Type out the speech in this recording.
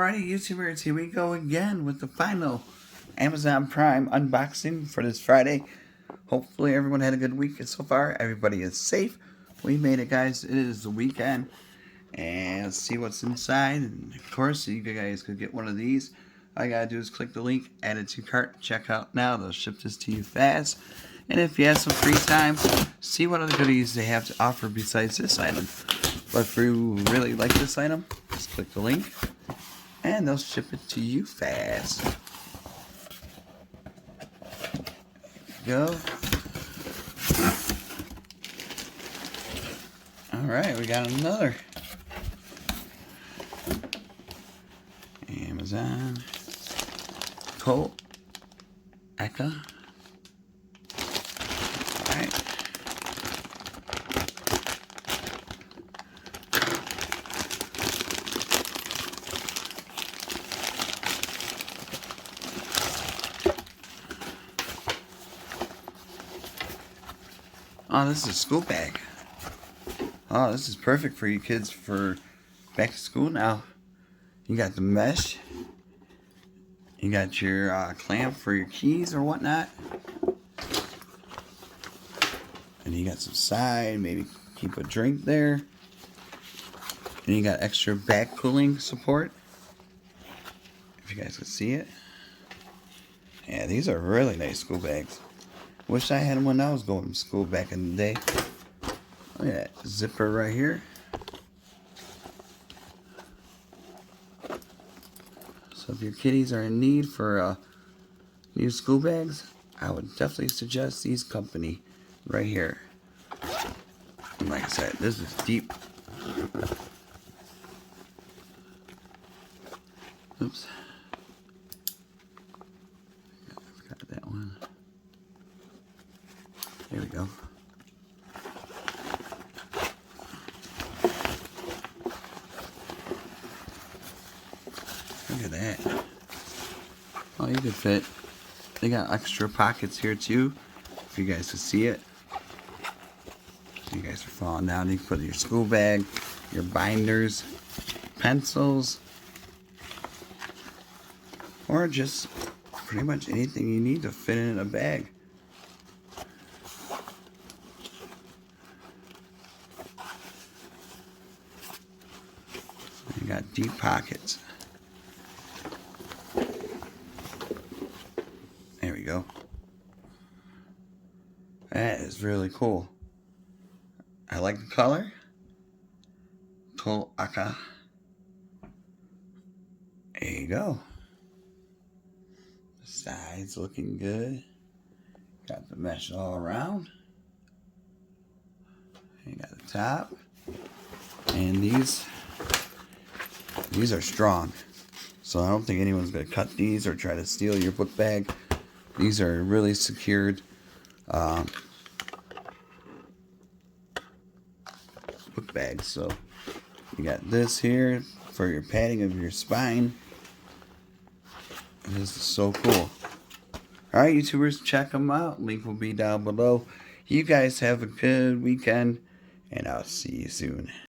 Alrighty, YouTubers, here we go again with the final Amazon Prime unboxing for this Friday. Hopefully everyone had a good week so far. Everybody is safe. We made it, guys. It is the weekend. And let's see what's inside. And of course, you guys could get one of these. All you gotta do is click the link, add it to your cart, check out now. They'll ship this to you fast. And if you have some free time, see what other goodies they have to offer besides this item. But if you really like this item, just click the link and they'll ship it to you fast. There you go. Alright, we got another Amazon Tolaccea. Alright. Oh, this is a school bag. Oh, this is perfect for you kids for back to school now. You got the mesh. You got your clamp for your keys or whatnot. And you got some side, maybe keep a drink there. And you got extra back cooling support. If you guys can see it. Yeah, these are really nice school bags. Wish I had them when I was going to school back in the day. Look at that zipper right here. So if your kiddies are in need for new school bags, I would definitely suggest these company right here. And like I said, this is deep. Oops. I forgot that one. There we go. Look at that. Oh, you could fit. They got extra pockets here too, if you guys can see it. You guys are falling down. You can put your school bag, your binders, pencils, or just pretty much anything you need to fit in a bag. You got deep pockets. There we go. That is really cool. I like the color. Tolaccea. There you go. The sides looking good. Got the mesh all around. You got the top. And these are strong. So I don't think anyone's going to cut these or try to steal your book bag. These are really secured book bags. So you got this here for your padding of your spine. This is so cool. Alright, YouTubers, check them out. Link will be down below. You guys have a good weekend, and I'll see you soon.